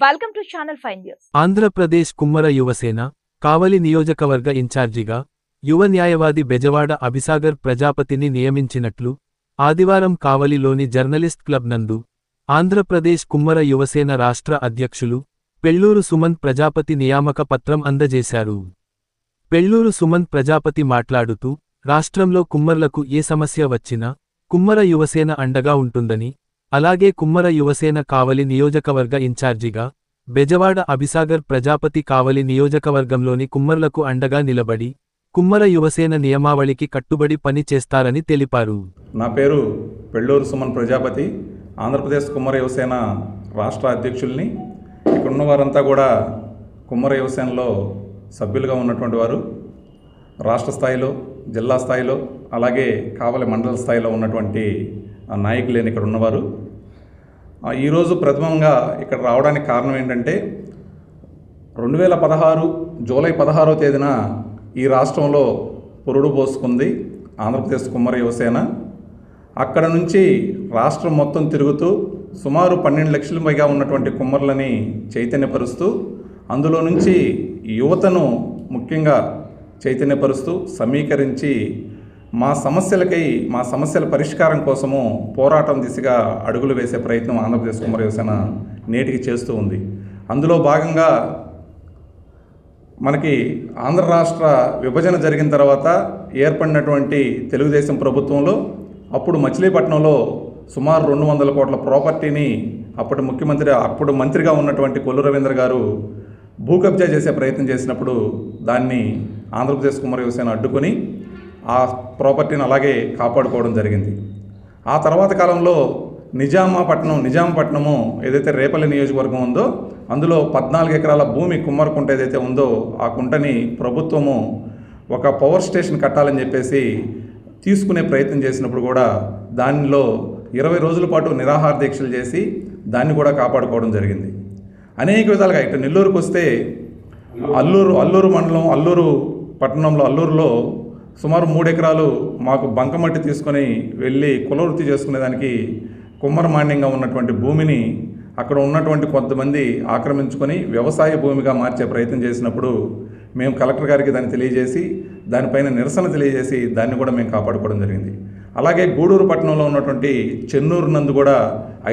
Welcome to channel 5 news. Andhra Pradesh Kummara Yuvasena Kavali నియోజకవర్గ ఇన్ఛార్జిగా యువ న్యాయవాది బెజవాడ అభిసాగర్ ప్రజాపతిని నియమించినట్లు ఆదివారం కావలిలోని జర్నలిస్ట్ క్లబ్ నందు ఆంధ్రప్రదేశ్ కుమ్మర యువసేన రాష్ట్ర అధ్యక్షులు పెళ్లూరు సుమంత్ ప్రజాపతి నియామక పత్రం అందజేశారు. పెళ్లూరు సుమంత్ ప్రజాపతి మాట్లాడుతూ రాష్ట్రంలో కుమ్మర్లకు ఏ సమస్య వచ్చినా కుమ్మర యువసేన అండగా ఉంటుందని, అలాగే కుమ్మర యువసేన కావలి నియోజకవర్గ ఇన్ఛార్జిగా బెజవాడ అభిసాగర్ ప్రజాపతి కావలి నియోజకవర్గంలోని కుమ్మర్లకు అండగా నిలబడి కుమ్మర యువసేన నియమావళికి కట్టుబడి పని చేస్తారని తెలిపారు. నా పేరు పెళ్లూరు సుమన్ ప్రజాపతి, ఆంధ్రప్రదేశ్ కుమ్మర యువసేన రాష్ట్ర అధ్యక్షుల్ని. ఇక్కడ ఉన్నవారంతా కూడా కుమ్మర యువసేనలో సభ్యులుగా ఉన్నటువంటి వారు. రాష్ట్ర స్థాయిలో, జిల్లా స్థాయిలో, అలాగే కావలి మండల స్థాయిలో ఉన్నటువంటి నాయకులేని ఇక్కడ ఉన్నవారు. ఈరోజు ప్రథమంగా ఇక్కడ రావడానికి కారణం ఏంటంటే 2016 జూలై 16వ తేదీన ఈ రాష్ట్రంలో పురుడు పోసుకుంది ఆంధ్రప్రదేశ్ కుమ్మర యువసేన. అక్కడ నుంచి రాష్ట్రం మొత్తం తిరుగుతూ సుమారు 12 లక్షల పైగా ఉన్నటువంటి కుమ్మర్లని చైతన్యపరుస్తూ, అందులో నుంచి యువతను ముఖ్యంగా చైతన్యపరుస్తూ సమీకరించి మా సమస్యల పరిష్కారం కోసము పోరాటం దిశగా అడుగులు వేసే ప్రయత్నం ఆంధ్రప్రదేశ్ కుమ్మర యువసేన నేటికి చేస్తూ ఉంది. అందులో భాగంగా మనకి ఆంధ్ర రాష్ట్ర విభజన జరిగిన తర్వాత ఏర్పడినటువంటి తెలుగుదేశం ప్రభుత్వంలో అప్పుడు మచిలీపట్నంలో సుమారు 200 కోట్ల ప్రాపర్టీని అప్పుడు మంత్రిగా ఉన్నటువంటి కొల్లు రవీంద్ర గారు భూ కబ్జా చేసే ప్రయత్నం చేసినప్పుడు దాన్ని ఆంధ్రప్రదేశ్ కుమ్మర యువసేన అడ్డుకొని ఆ ప్రాపర్టీని అలాగే కాపాడుకోవడం జరిగింది. ఆ తర్వాత కాలంలో నిజాంపట్నము ఏదైతే రేపల్లి నియోజకవర్గం ఉందో అందులో 14 ఎకరాల భూమి కుమ్మర కుంట ఏదైతే ఉందో ఆ కుంటని ప్రభుత్వము ఒక పవర్ స్టేషన్ కట్టాలని చెప్పేసి తీసుకునే ప్రయత్నం చేసినప్పుడు కూడా దానిలో 20 రోజుల పాటు నిరాహార దీక్షలు చేసి దాన్ని కూడా కాపాడుకోవడం జరిగింది. అనేక విధాలుగా ఇటు నెల్లూరుకు వస్తే అల్లూరు మండలం అల్లూరులో సుమారు 3 ఎకరాలు మాకు బంకమట్టి తీసుకొని వెళ్ళి కులవృత్తి చేసుకునేదానికి కుమ్మర మాన్యంగా ఉన్నటువంటి భూమిని అక్కడ ఉన్నటువంటి కొంతమంది ఆక్రమించుకొని వ్యవసాయ భూమిగా మార్చే ప్రయత్నం చేసినప్పుడు మేము కలెక్టర్ గారికి దాన్ని తెలియజేసి దానిపైన నిరసన తెలియజేసి దాన్ని కూడా మేము కాపాడుకోవడం జరిగింది. అలాగే గూడూరు పట్టణంలో ఉన్నటువంటి చెన్నూరు నందు కూడా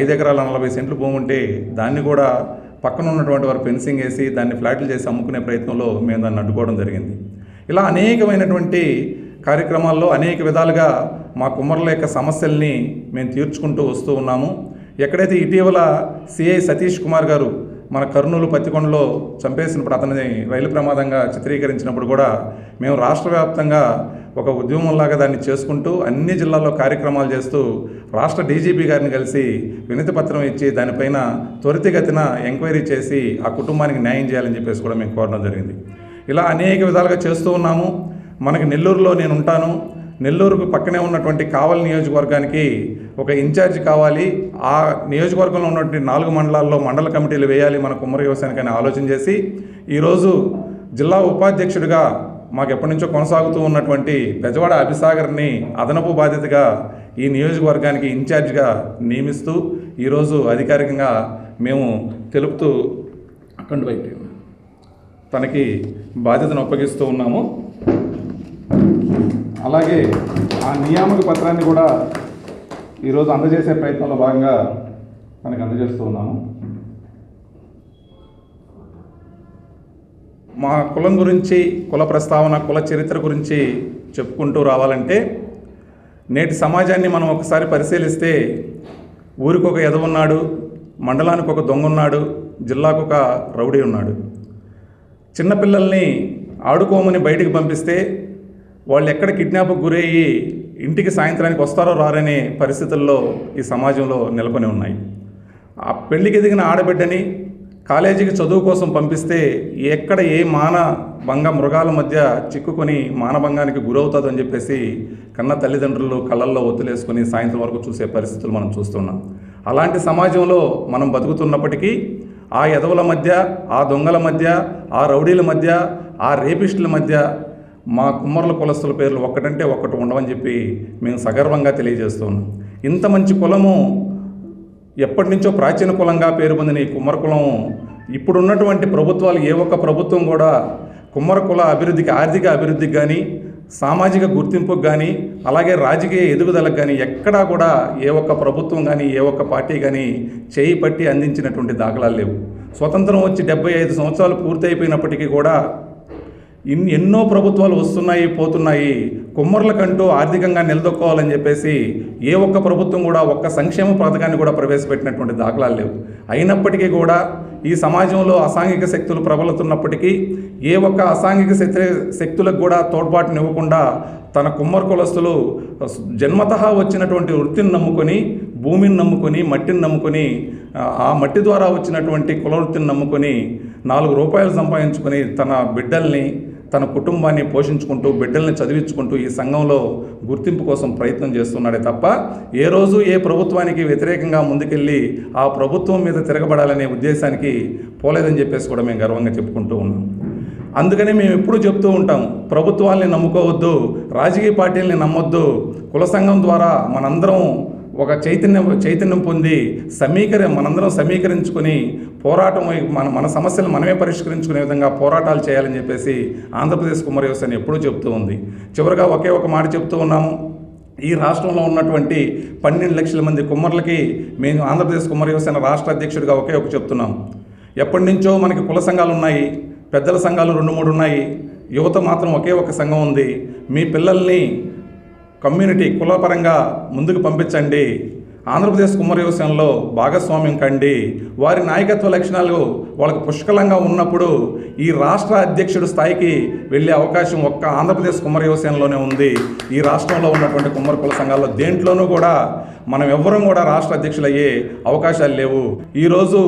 5 ఎకరాల 40 సెంట్లు భూమి ఉంటే దాన్ని కూడా పక్కన ఉన్నటువంటి వారు ఫెన్సింగ్ వేసి దాన్ని ఫ్లాట్లు చేసి అమ్ముకునే ప్రయత్నంలో మేము దాన్ని అడ్డుకోవడం జరిగింది. ఇలా అనేకమైనటువంటి కార్యక్రమాల్లో అనేక విధాలుగా మా కుమ్మరుల యొక్క సమస్యల్ని మేము తీర్చుకుంటూ వస్తూ ఉన్నాము. ఎక్కడైతే ఇటీవల సిఐ సతీష్ కుమార్ గారు మన కర్నూలు పత్తికొండలో చంపేసినప్పుడు అతని రైలు ప్రమాదంగా చిత్రీకరించినప్పుడు కూడా మేము రాష్ట్ర వ్యాప్తంగా ఒక ఉద్యమంలాగా దాన్ని చేసుకుంటూ అన్ని జిల్లాల్లో కార్యక్రమాలు చేస్తూ రాష్ట్ర డీజీపీ గారిని కలిసి వినతి పత్రం ఇచ్చి దానిపైన త్వరితగతిన ఎంక్వైరీ చేసి ఆ కుటుంబానికి న్యాయం చేయాలని చెప్పేసి కూడా మేము కోరడం జరిగింది. ఇలా అనేక విధాలుగా చేస్తూ ఉన్నాము. మనకి నెల్లూరులో నేను ఉంటాను. నెల్లూరుకు పక్కనే ఉన్నటువంటి కావలి నియోజకవర్గానికి ఒక ఇన్ఛార్జ్ కావాలి. ఆ నియోజకవర్గంలో ఉన్నటువంటి 4 మండలాల్లో మండల కమిటీలు వేయాలి మన కుమ్మర యువసేనకని ఆలోచన చేసి ఈరోజు జిల్లా ఉపాధ్యక్షుడిగా మాకు ఎప్పటి నుంచో కొనసాగుతూ ఉన్నటువంటి బెజవాడ అభిసాగర్ని అదనపు బాధ్యతగా ఈ నియోజకవర్గానికి ఇన్ఛార్జ్గా నియమిస్తూ ఈరోజు అధికారికంగా మేము తెలుపుతూ తనకి బాధ్యతను అప్పగిస్తూ ఉన్నాము. అలాగే ఆ నియామక పత్రాన్ని కూడా ఈరోజు అందజేసే ప్రయత్నంలో భాగంగా తనకు అందజేస్తూ ఉన్నాము. మా కులం గురించి, కుల ప్రస్తావన, కుల చరిత్ర గురించి చెప్పుకుంటూ రావాలంటే నేటి సమాజాన్ని మనం ఒకసారి పరిశీలిస్తే ఊరికి ఒక ఎదవ ఉన్నాడు, మండలానికి ఒక దొంగ ఉన్నాడు, జిల్లాకు ఒక రౌడీ ఉన్నాడు. చిన్నపిల్లల్ని ఆడుకోమని బయటికి పంపిస్తే వాళ్ళు ఎక్కడ కిడ్నాప్కి గురయ్యి ఇంటికి సాయంత్రానికి వస్తారో రారనే పరిస్థితుల్లో ఈ సమాజంలో నెలకొని ఉన్నాయి. ఆ పెళ్లికి ఎదిగిన ఆడబిడ్డని కాలేజీకి చదువు కోసం పంపిస్తే ఎక్కడ ఏ మృగాల మధ్య చిక్కుకొని మానభంగానికి గురవుతుందని చెప్పేసి కన్న తల్లిదండ్రులు కళ్ళల్లో ఒత్తులేసుకొని సాయంత్రం వరకు చూసే పరిస్థితులు మనం చూస్తున్నాం. అలాంటి సమాజంలో మనం బతుకుతున్నప్పటికీ ఆ ఎదవుల మధ్య, ఆ దొంగల మధ్య, ఆ రౌడీల మధ్య, ఆ రేపిస్టుల మధ్య మా కుమ్మరుల కులస్తుల పేర్లు ఒక్కటంటే ఒక్కటి ఉండవని చెప్పి మేము సగర్వంగా తెలియజేస్తున్నాం. ఇంత మంచి కులము ఎప్పటి నుంచో ప్రాచీన కులంగా పేరు పొందిన ఈ కుమ్మర కులం ఇప్పుడున్నటువంటి ప్రభుత్వాలు ఏ ఒక్క ప్రభుత్వం కూడా కుమ్మర కుల అభివృద్ధికి, ఆర్థిక అభివృద్ధికి కానీ, సామాజిక గుర్తింపుకు కానీ, అలాగే రాజకీయ ఎదుగుదలకు కానీ ఎక్కడా కూడా ఏ ఒక్క ప్రభుత్వం కానీ, ఏ ఒక్క పార్టీ కానీ చేయి పట్టి అందించినటువంటి దాఖలాలు లేవు. స్వతంత్రం వచ్చి 75 సంవత్సరాలు పూర్తయిపోయినప్పటికీ కూడా ఎన్నో ప్రభుత్వాలు వస్తున్నాయి, పోతున్నాయి. కుమ్మరులకంటూ ఆర్థికంగా నిలదొక్కోవాలని చెప్పేసి ఏ ఒక్క ప్రభుత్వం కూడా ఒక్క సంక్షేమ పథకాన్ని కూడా ప్రవేశపెట్టినటువంటి దాఖలాలు లేవు. అయినప్పటికీ కూడా ఈ సమాజంలో అసాంఘిక శక్తులు ప్రబలుతున్నప్పటికీ ఏ ఒక్క అసాంఘిక శక్తులకు కూడా తోడ్పాటునివ్వకుండా తన కుమ్మర కులస్తులు జన్మతహా వచ్చినటువంటి వృత్తిని నమ్ముకొని, భూమిని నమ్ముకొని, మట్టిని నమ్ముకొని, ఆ మట్టి ద్వారా వచ్చినటువంటి కుల వృత్తిని నమ్ముకొని 4 రూపాయలు సంపాదించుకొని తన బిడ్డల్ని, తన కుటుంబాన్ని పోషించుకుంటూ, బిడ్డల్ని చదివించుకుంటూ ఈ సంఘంలో గుర్తింపు కోసం ప్రయత్నం చేస్తున్నాడే తప్ప ఏ రోజు ఏ ప్రభుత్వానికి వ్యతిరేకంగా ముందుకెళ్ళి ఆ ప్రభుత్వం మీద తిరగబడాలనే ఉద్దేశానికి పోలేదని చెప్పేసి కూడా మేము గర్వంగా చెప్పుకుంటూ ఉన్నాం. అందుకని మేము ఎప్పుడూ చెప్తూ ఉంటాం, ప్రభుత్వాల్ని నమ్ముకోవద్దు, రాజకీయ పార్టీలని నమ్మొద్దు. కుల సంఘం ద్వారా మనందరం ఒక చైతన్యం పొంది మనందరం సమీకరించుకొని పోరాటం, మన సమస్యలు మనమే పరిష్కరించుకునే విధంగా పోరాటాలు చేయాలని చెప్పేసి ఆంధ్రప్రదేశ్ కుమ్మర యువసేన ఎప్పుడూ చెప్తూ ఉంది. చివరిగా ఒకే ఒక మాట చెప్తూ ఉన్నాము. ఈ రాష్ట్రంలో ఉన్నటువంటి 12 లక్షల మంది కుమ్మరులకి మేము ఆంధ్రప్రదేశ్ కుమ్మర యువసేన రాష్ట్ర అధ్యక్షుడిగా ఒకే ఒక చెప్తున్నాం. ఎప్పటి నుంచో మనకి కుల సంఘాలు ఉన్నాయి, పెద్దల సంఘాలు 2-3 ఉన్నాయి, యువత మాత్రం ఒకే ఒక సంఘం ఉంది. మీ పిల్లల్ని కమ్యూనిటీ కులపరంగా ముందుకు పంపించండి, ఆంధ్రప్రదేశ్ కుమ్మర యువసేనలో భాగస్వామ్యం కండి. వారి నాయకత్వ లక్షణాలు వాళ్ళకు పుష్కలంగా ఉన్నప్పుడు ఈ రాష్ట్ర అధ్యక్షుడి స్థాయికి వెళ్ళే అవకాశం ఒక్క ఆంధ్రప్రదేశ్ కుమ్మర యువసేనలోనే ఉంది. ఈ రాష్ట్రంలో ఉన్నటువంటి కుమ్మర కుల సంఘాల్లో దేంట్లోనూ కూడా మనం ఎవ్వరం కూడా రాష్ట్ర అధ్యక్షులు అయ్యే అవకాశాలు లేవు. ఈరోజు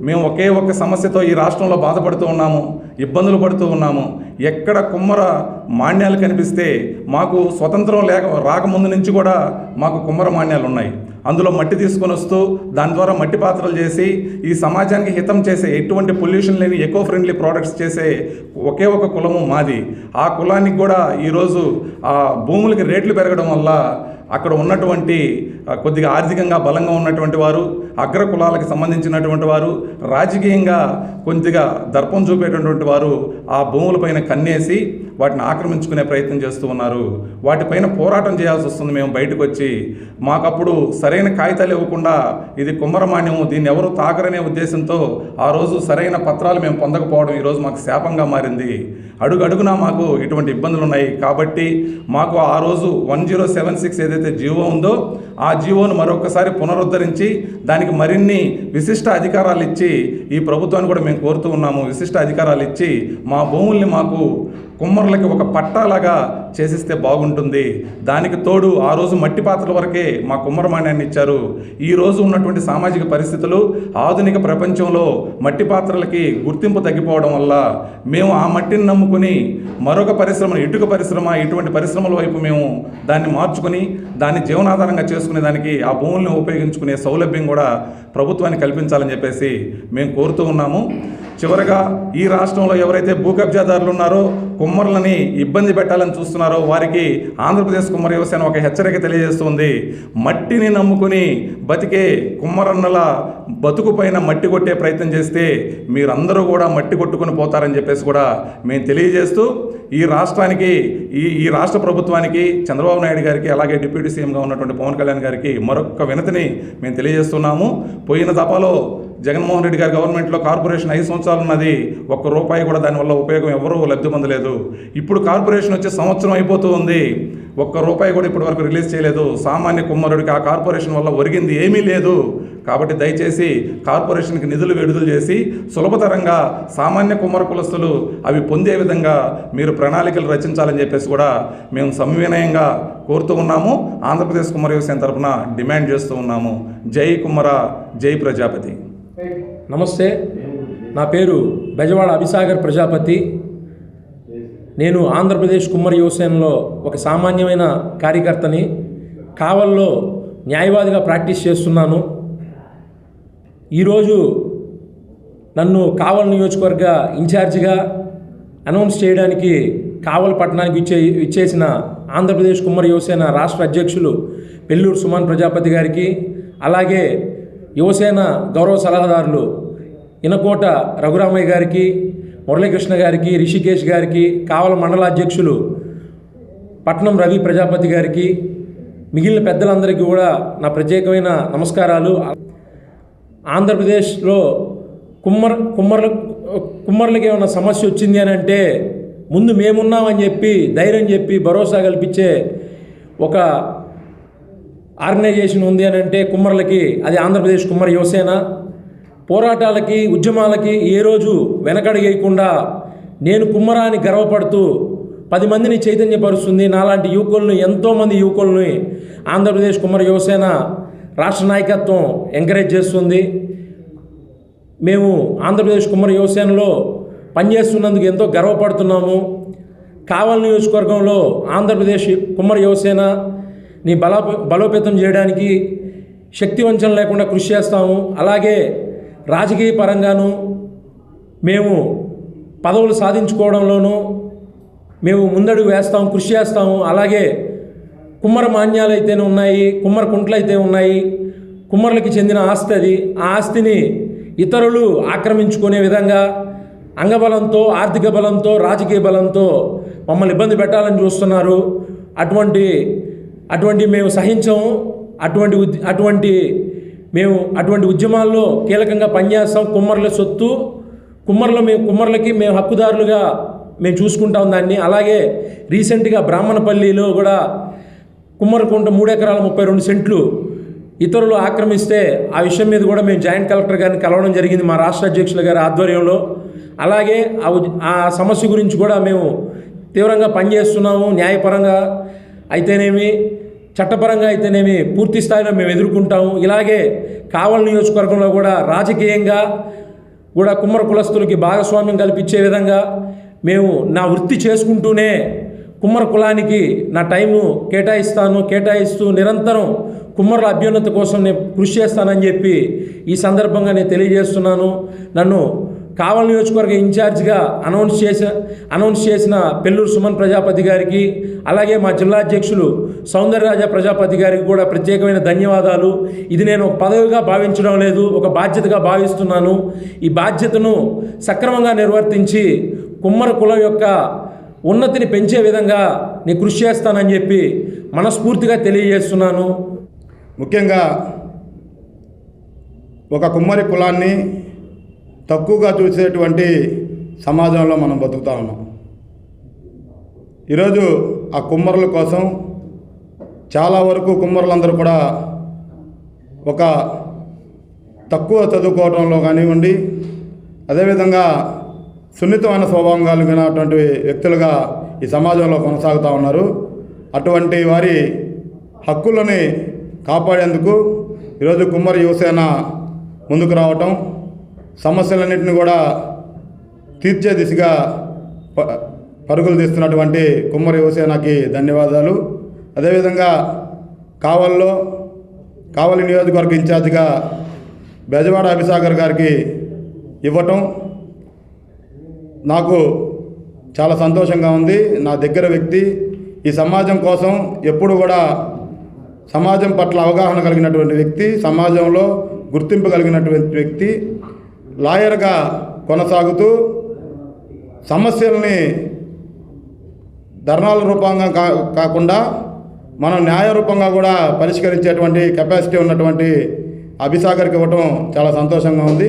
మేము ఒకే ఒక్క సమస్యతో ఈ రాష్ట్రంలో బాధపడుతూ ఉన్నాము, ఇబ్బందులు పడుతూ ఉన్నాము. ఎక్కడ కుమ్మర మాన్యాలు కనిపిస్తే మాకు స్వతంత్రం రాకముందు నుంచి కూడా మాకు కుమ్మర మాన్యాలు ఉన్నాయి. అందులో మట్టి తీసుకొని వస్తూ దాని ద్వారా మట్టి పాత్రలు చేసి ఈ సమాజానికి హితం చేసే, ఎటువంటి పొల్యూషన్ లేని ఎకో ఫ్రెండ్లీ ప్రోడక్ట్స్ చేసే ఒకే ఒక కులము మాది. ఆ కులానికి కూడా ఈరోజు ఆ భూములకి రేట్లు పెరగడం వల్ల అక్కడ ఉన్నటువంటి కొద్దిగా ఆర్థికంగా బలంగా ఉన్నటువంటి వారు, అగ్ర కులాలకు సంబంధించినటువంటి వారు, రాజకీయంగా కొద్దిగా దర్పం చూపేటటువంటి వారు ఆ భూములపైన కన్నేసి వాటిని ఆక్రమించుకునే ప్రయత్నం చేస్తూ ఉన్నారు. వాటిపైన పోరాటం చేయాల్సి వస్తుంది. మేము బయటకు వచ్చి మాకప్పుడు సరైన కాగితాలు ఇవ్వకుండా ఇది కుమ్మరమాన్యము, దీన్ని ఎవరు తాకరనే ఉద్దేశంతో ఆ రోజు సరైన పత్రాలు మేము పొందకపోవడం ఈరోజు మాకు శాపంగా మారింది. అడుగడుగునా మాకు ఇటువంటి ఇబ్బందులు ఉన్నాయి. కాబట్టి మాకు ఆ రోజు 1076 ఏదైతే జీవో ఉందో ఆ జీవోను మరొకసారి పునరుద్ధరించి దానికి మరిన్ని విశిష్ట అధికారాలు ఇచ్చి ఈ ప్రభుత్వాన్ని కూడా మేము కోరుతూ ఉన్నాము. విశిష్ట అధికారాలు ఇచ్చి మా భూముల్ని మాకు కుమ్మరులకి ఒక పట్టాలాగా చేసిస్తే బాగుంటుంది. దానికి తోడు ఆ రోజు మట్టి పాత్రల వరకే మా కుమ్మరమాన్యాన్ని ఇచ్చారు. ఈ రోజు ఉన్నటువంటి సామాజిక పరిస్థితులు, ఆధునిక ప్రపంచంలో మట్టి పాత్రలకి గుర్తింపు తగ్గిపోవడం వల్ల మేము ఆ మట్టిని నమ్ముకుని మరొక పరిశ్రమను, ఇటుక పరిశ్రమ, ఇటువంటి పరిశ్రమల వైపు మేము దాన్ని మార్చుకొని దాన్ని జీవనాధారంగా చేసుకునే దానికి ఆ భూములను ఉపయోగించుకునే సౌలభ్యం కూడా ప్రభుత్వాన్ని కల్పించాలని చెప్పేసి మేము కోరుతూ ఉన్నాము. చివరగా ఈ రాష్ట్రంలో ఎవరైతే భూ కబ్జాదారులు ఉన్నారో, కుమ్మరులని ఇబ్బంది పెట్టాలని చూస్తున్నారో వారికి ఆంధ్రప్రదేశ్ కుమ్మర యువసేన ఒక హెచ్చరిక తెలియజేస్తుంది. మట్టిని నమ్ముకుని బతికే కుమ్మరన్నల బతుకు పైన మట్టి కొట్టే ప్రయత్నం చేస్తే మీరందరూ కూడా మట్టి కొట్టుకుని పోతారని చెప్పేసి కూడా మేము తెలియజేస్తూ ఈ రాష్ట్రానికి, ఈ రాష్ట్ర ప్రభుత్వానికి, చంద్రబాబు నాయుడు గారికి, అలాగే డిప్యూటీ సీఎంగా ఉన్నటువంటి పవన్ కళ్యాణ్ గారికి మరొక వినతిని మేము తెలియజేస్తున్నాము. పోయిన దఫాలో జగన్మోహన్ రెడ్డి గారి గవర్నమెంట్లో కార్పొరేషన్ 5 సంవత్సరాలు ఉన్నది, ₹1 కూడా దానివల్ల ఉపయోగం ఎవరూ లబ్ధి పొందలేదు. ఇప్పుడు కార్పొరేషన్ వచ్చే సంవత్సరం అయిపోతూ ఉంది, ₹1 కూడా ఇప్పటి వరకు రిలీజ్ చేయలేదు. సామాన్య కుమ్మరుడికి ఆ కార్పొరేషన్ వల్ల ఒరిగింది ఏమీ లేదు. కాబట్టి దయచేసి కార్పొరేషన్కి నిధులు విడుదల చేసి సులభతరంగా సామాన్య కుమ్మర కులస్తులు అవి పొందే విధంగా మీరు ప్రణాళికలు రచించాలని చెప్పేసి కూడా మేము సవినయంగా కోరుతూ ఉన్నాము. ఆంధ్రప్రదేశ్ కుమ్మర యువసేన తరఫున డిమాండ్ చేస్తూ ఉన్నాము. జై కుమ్మర, జై ప్రజాపతి. నమస్తే, నా పేరు బెజవాడ అభిసాగర్ ప్రజాపతి. నేను ఆంధ్రప్రదేశ్ కుమ్మర యువసేనలో ఒక సామాన్యమైన కార్యకర్తని. కావల్లో న్యాయవాదిగా ప్రాక్టీస్ చేస్తున్నాను. ఈరోజు నన్ను కావల్ నియోజకవర్గ ఇన్ఛార్జిగా అనౌన్స్ చేయడానికి కావల్ పట్టణానికి ఇచ్చేసిన ఆంధ్రప్రదేశ్ కుమ్మర యువసేన రాష్ట్ర అధ్యక్షులు పెళ్ళూరు సుమన్ ప్రజాపతి గారికి, అలాగే యువసేన గౌరవ సలహాదారులు ఇనకోట రఘురామయ్య గారికి, మురళీకృష్ణ గారికి, రిషికేష్ గారికి, కావల మండల అధ్యక్షులు పట్నం రవి ప్రజాపతి గారికి, మిగిలిన పెద్దలందరికీ కూడా నా ప్రత్యేకమైన నమస్కారాలు. ఆంధ్రప్రదేశ్లో కుమ్మర్లకి ఏమైనా సమస్య వచ్చింది అని అంటే ముందు మేమున్నామని చెప్పి ధైర్యం చెప్పి భరోసా కల్పించే ఒక ఆర్గనైజేషన్ ఉంది అని అంటే కుమ్మర్లకి అది ఆంధ్రప్రదేశ్ కుమ్మర యువసేన. పోరాటాలకి, ఉద్యమాలకి ఏ రోజు వెనకడుగేయకుండా నేను కుమ్మరా అని గర్వపడుతూ 10 మందిని చైతన్యపరుస్తుంది. నాలాంటి యువకులను, ఎంతోమంది యువకులని ఆంధ్రప్రదేశ్ కుమ్మర యువసేన రాష్ట్ర నాయకత్వం ఎంకరేజ్ చేస్తుంది. మేము ఆంధ్రప్రదేశ్ కుమ్మర యువసేనలో పనిచేస్తున్నందుకు ఎంతో గర్వపడుతున్నాము. కావలి నియోజకవర్గంలో ఆంధ్రప్రదేశ్ కుమ్మర యువసేనని బలోపేతం చేయడానికి శక్తివంచన లేకుండా కృషి చేస్తాము. అలాగే రాజకీయ పరంగాను మేము పదవులు సాధించుకోవడంలోనూ మేము ముందడుగు వేస్తాము, కృషి చేస్తాము. అలాగే కుమ్మర మాన్యాలు అయితేనే ఉన్నాయి, కుమ్మర కుంట్లు అయితే ఉన్నాయి, కుమ్మరులకి చెందిన ఆస్తి అది. ఆ ఆస్తిని ఇతరులు ఆక్రమించుకునే విధంగా అంగబలంతో, ఆర్థిక బలంతో, రాజకీయ బలంతో మమ్మల్ని ఇబ్బంది పెట్టాలని చూస్తున్నారు. అటువంటి మేము సహించము. అటువంటి ఉద్యమాల్లో కీలకంగా పనిచేస్తాం. కుమ్మరుల సొత్తు కుమ్మరులకి మేము హక్కుదారులుగా మేము చూసుకుంటాం దాన్ని. అలాగే రీసెంట్గా బ్రాహ్మణపల్లిలో కూడా కుమ్మరకుంట 3 ఎకరాల 32 సెంట్లు ఇతరులు ఆక్రమిస్తే ఆ విషయం మీద కూడా మేము జాయింట్ కలెక్టర్ గారిని కలవడం జరిగింది మా రాష్ట్ర అధ్యక్షుల గారి ఆధ్వర్యంలో. అలాగే ఆ సమస్య గురించి కూడా మేము తీవ్రంగా పనిచేస్తున్నాము. న్యాయపరంగా అయితేనేమి, చట్టపరంగా అయితేనేమి పూర్తి స్థాయిలో మేము ఎదుర్కొంటాము. ఇలాగే కావలి నియోజకవర్గంలో కూడా రాజకీయంగా కూడా కుమ్మర కులస్తులకి భాగస్వామ్యం కల్పించే విధంగా మేము నా వృత్తి చేసుకుంటూనే కుమ్మర కులానికి నా టైము కేటాయిస్తూ నిరంతరం కుమ్మరుల అభ్యున్నతి కోసం నేను కృషి చేస్తానని చెప్పి ఈ సందర్భంగా నేను తెలియజేస్తున్నాను. నన్ను కావలి నియోజకవర్గ ఇన్ఛార్జిగా అనౌన్స్ చేసిన పెళ్ళూరు సుమన్ ప్రజాపతి గారికి, అలాగే మా జిల్లా అధ్యక్షులు సౌందర్యరాజ ప్రజాపతి గారికి కూడా ప్రత్యేకమైన ధన్యవాదాలు. ఇది నేను ఒక పదవిగా భావించడం లేదు, ఒక బాధ్యతగా భావిస్తున్నాను. ఈ బాధ్యతను సక్రమంగా నిర్వర్తించి కుమ్మర కులం యొక్క ఉన్నతిని పెంచే విధంగా నేను కృషి చేస్తానని చెప్పి మనస్ఫూర్తిగా తెలియజేస్తున్నాను. ముఖ్యంగా ఒక కుమ్మరి కులాన్ని తక్కువగా చూసేటువంటి సమాజంలో మనం బతుకుతా ఉన్నాం. ఈరోజు ఆ కుమ్మరుల కోసం చాలా వరకు కుమ్మరులందరూ కూడా ఒక తక్కువ చదువుకోవడంలో కానివ్వండి, అదేవిధంగా సున్నితమైన స్వభావం కలిగినటువంటి వ్యక్తులుగా ఈ సమాజంలో కొనసాగుతూ ఉన్నారు. అటువంటి వారి హక్కులని కాపాడేందుకు ఈరోజు కుమ్మర యువసేన ముందుకు రావటం, సమస్యలన్నింటినీ కూడా తీర్చే దిశగా పరుగులు తీస్తున్నటువంటి కుమ్మర యువసేనకి ధన్యవాదాలు. అదేవిధంగా కావలి నియోజకవర్గ ఇన్ఛార్జిగా బెజవాడ అభిసాగర్ గారికి ఇవ్వటం నాకు చాలా సంతోషంగా ఉంది. నా దగ్గర వ్యక్తి, ఈ సమాజం కోసం ఎప్పుడు కూడా సమాజం పట్ల అవగాహన కలిగినటువంటి వ్యక్తి, సమాజంలో గుర్తింపు కలిగినటువంటి వ్యక్తి, లాయర్గా కొనసాగుతూ సమస్యల్ని ధర్నాల రూపంగా కాకుండా మనం న్యాయ రూపంగా కూడా పరిష్కరించేటువంటి కెపాసిటీ ఉన్నటువంటి అభిసాగర్కి ఇవ్వటం చాలా సంతోషంగా ఉంది.